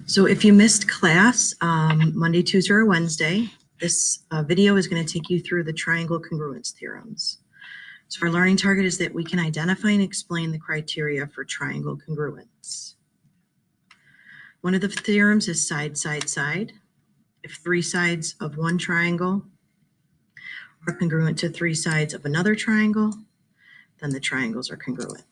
So if you missed class Monday, Tuesday, or Wednesday, this video is going to take you through the triangle congruence theorems. So our learning target is that we can identify and explain the criteria for triangle congruence. One of the theorems is side, side, side. If three sides of one triangle are congruent to three sides of another triangle, then the triangles are congruent.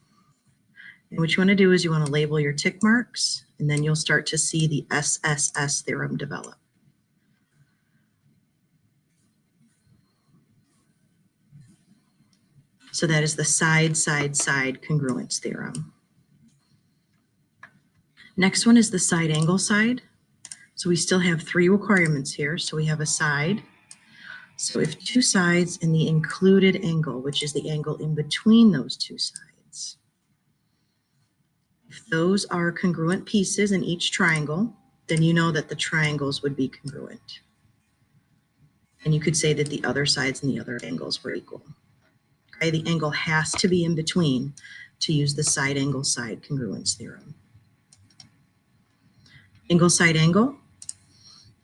And what you want to do is you want to label your tick marks, and then you'll start to see the SSS theorem develop. So that is the side, side, side congruence theorem. Next one is the side angle side. So we still have three requirements here. So we have a side. So if two sides and the included angle, which is the angle in between those two sides, if those are congruent pieces in each triangle, then you know that the triangles would be congruent. And you could say that the other sides and the other angles were equal. Okay, the angle has to be in between to use the side angle side congruence theorem. Angle side angle,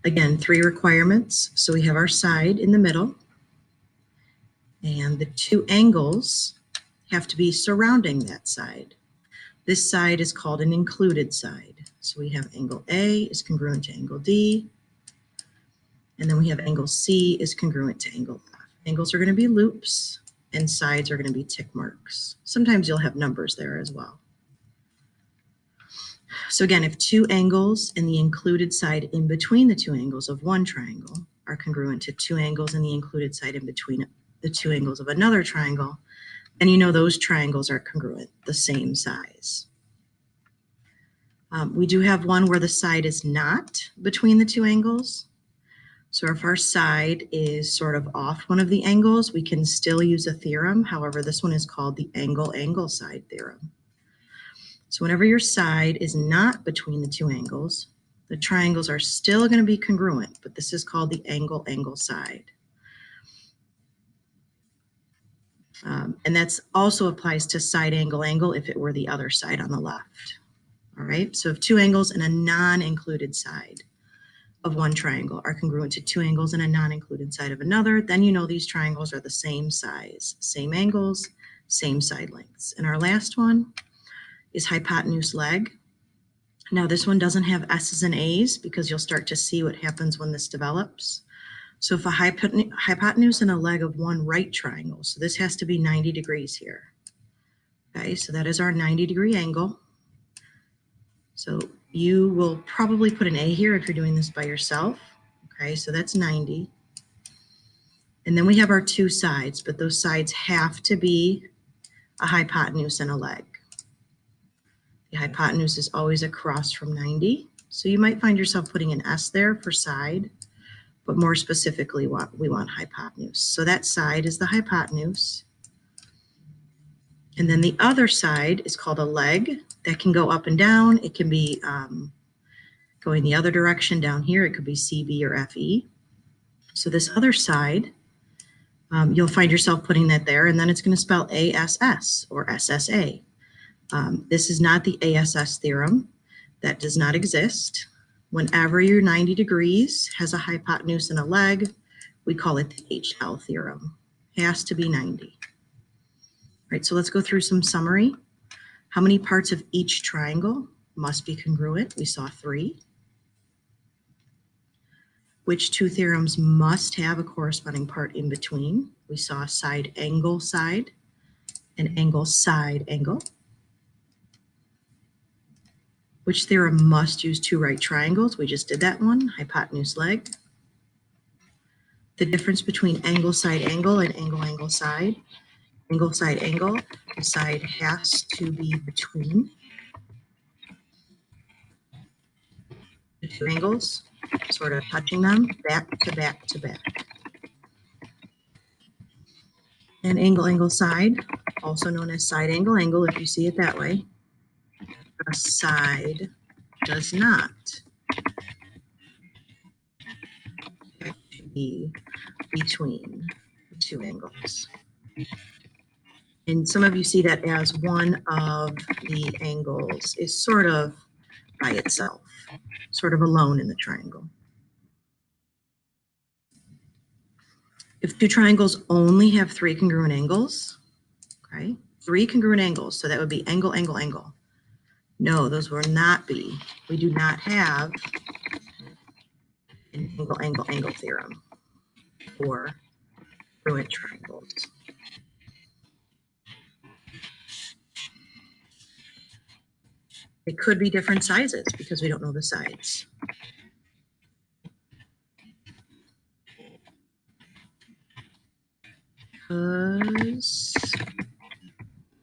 again, three requirements. So we have our side in the middle, and the two angles have to be surrounding that side. This side is called an included side. So we have angle A is congruent to angle D, and then we have angle C is congruent to angle F. Angles are going to be loops, and sides are going to be tick marks. Sometimes you'll have numbers there as well. So again, if two angles in the included side in between the two angles of one triangle are congruent to two angles in the included side in between the two angles of another triangle, then you know those triangles are congruent, the same size. We do have one where the side is not between the two angles. So if our side is sort of off one of the angles, we can still use a theorem. However, this one is called the angle side theorem. So whenever your side is not between the two angles, the triangles are still going to be congruent, but this is called the angle side. And that's also applies to side angle if it were the other side on the left. All right, so if two angles in a non-included side of one triangle are congruent to two angles in a non-included side of another, then you know these triangles are the same size, same angles, same side lengths. And our last one is hypotenuse leg. Now this one doesn't have S's and A's because you'll start to see what happens when this develops. So if a hypotenuse and a leg of one right triangle, so this has to be 90 degrees here. Okay, so that is our 90-degree angle. So you will probably put an A here if you're doing this by yourself. Okay, so that's 90. And then we have our two sides, but those sides have to be a hypotenuse and a leg. The hypotenuse is always across from 90. So you might find yourself putting an S there for side, but more specifically, we want hypotenuse. So that side is the hypotenuse. And then the other side is called a leg. That can go up and down. It can be going the other direction down here. It could be CB or FE. So this other side, you'll find yourself putting that there, and then it's going to spell ASS or SSA. This is not the ASS theorem. That does not exist. Whenever your 90 degrees has a hypotenuse and a leg, we call it the HL theorem. It has to be 90. All right, so let's go through some summary. How many parts of each triangle must be congruent? We saw 3. Which two theorems must have a corresponding part in between? We saw side angle side and angle side angle. Which theorem must use two right triangles? We just did that one, hypotenuse leg. The difference between angle side angle and angle side. Angle side angle, the side has to be between the two angles, sort of touching them back to back to back. And angle side, also known as side angle if you see it that way. A side does not have to be between the two angles. And some of you see that as one of the angles is sort of by itself, sort of alone in the triangle. If two triangles only have three congruent angles, okay, three congruent angles, so that would be angle, angle, angle. No, those will not be. We do not have an angle, angle, angle theorem for congruent triangles. They could be different sizes because we don't know the sides. Because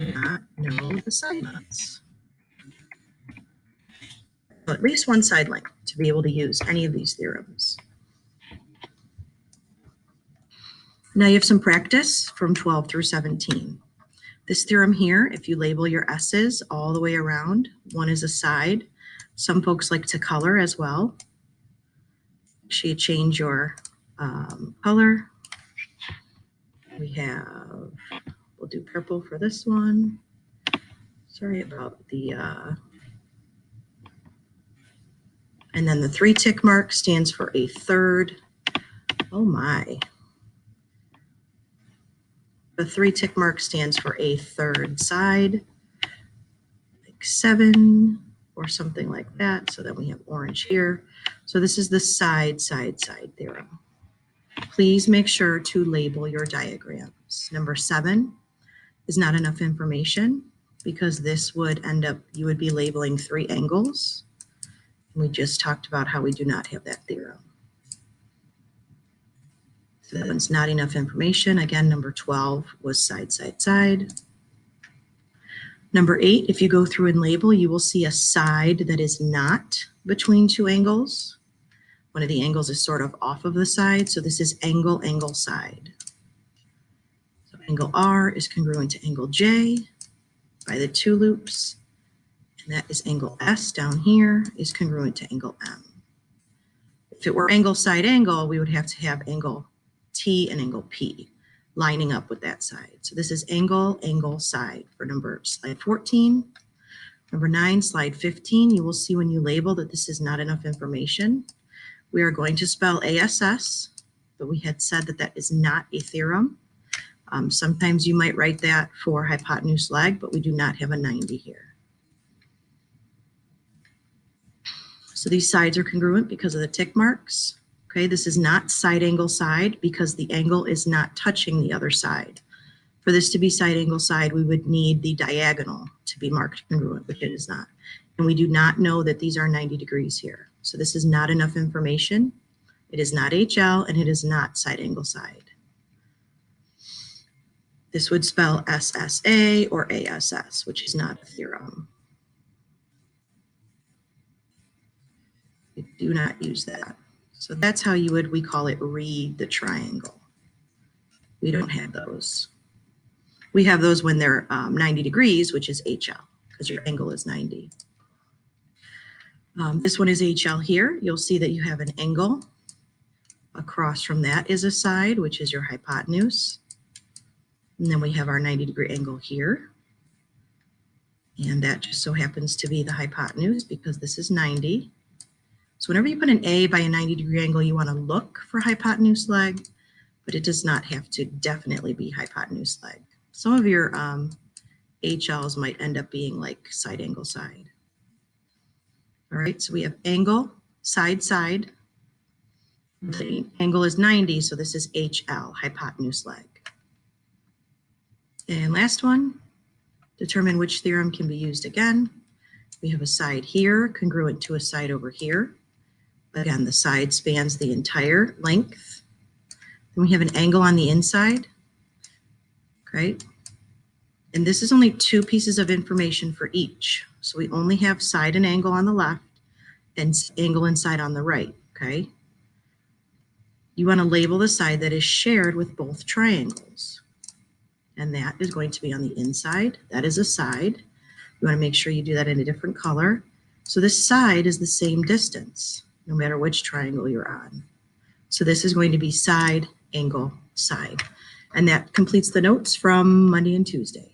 we do not know the side lengths. So at least one side length to be able to use any of these theorems. Now you have some practice from 12 through 17. This theorem here, if you label your S's all the way around, one is a side. Some folks like to color as well. Actually, change your color. We have, we'll do purple for this one. Sorry about the, and then the 3 tick mark stands for a third. Oh my. The 3 tick mark stands for a third side, like 7 or something like that. So then we have orange here. So this is the side theorem. Please make sure to label your diagrams. Number 7 is not enough information because this would end up, you would be labeling 3 angles. We just talked about how we do not have that theorem. So that one's not enough information. Again, number 12 was side, side, side. Number 8, if you go through and label, you will see a side that is not between 2 angles. One of the angles is sort of off of the side. So this is angle, angle, side. So angle R is congruent to angle J by the 2 loops. And that is angle S down here is congruent to angle M. If it were angle, side, angle, we would have to have angle T and angle P lining up with that side. So this is angle, angle, side for slide 14. Number 9, slide 15, you will see when you label that this is not enough information. We are going to spell ASS, but we had said that that is not a theorem. Sometimes you might write that for hypotenuse leg, but we do not have a 90 here. So these sides are congruent because of the tick marks. Okay, this is not side angle side because the angle is not touching the other side. For this to be side angle side, we would need the diagonal to be marked congruent, which it is not. And we do not know that these are 90 degrees here. So this is not enough information. It is not HL and it is not side angle side. This would spell SSA or ASS, which is not a theorem. We do not use that. So that's how you would, we call it read the triangle. We don't have those. We have those when they're 90 degrees, which is HL, because your angle is 90. This one is HL here. You'll see that you have an angle. Across from that is a side, which is your hypotenuse. And then we have our 90-degree angle here. And that just so happens to be the hypotenuse because this is 90. So whenever you put an A by a 90-degree angle, you want to look for hypotenuse leg, but it does not have to definitely be hypotenuse leg. Some of your HLs might end up being like side angle side. All right, so we have angle, side, side. The angle is 90, so this is HL, hypotenuse leg. And last one, determine which theorem can be used again. We have a side here, congruent to a side over here. Again, the side spans the entire length. Then we have an angle on the inside, okay? And this is only 2 pieces of information for each. So we only have side and angle on the left and angle inside on the right, okay? You want to label the side that is shared with both triangles. And that is going to be on the inside. That is a side. You want to make sure you do that in a different color. So this side is the same distance, no matter which triangle you're on. So this is going to be side, angle, side. And that completes the notes from Monday and Tuesday.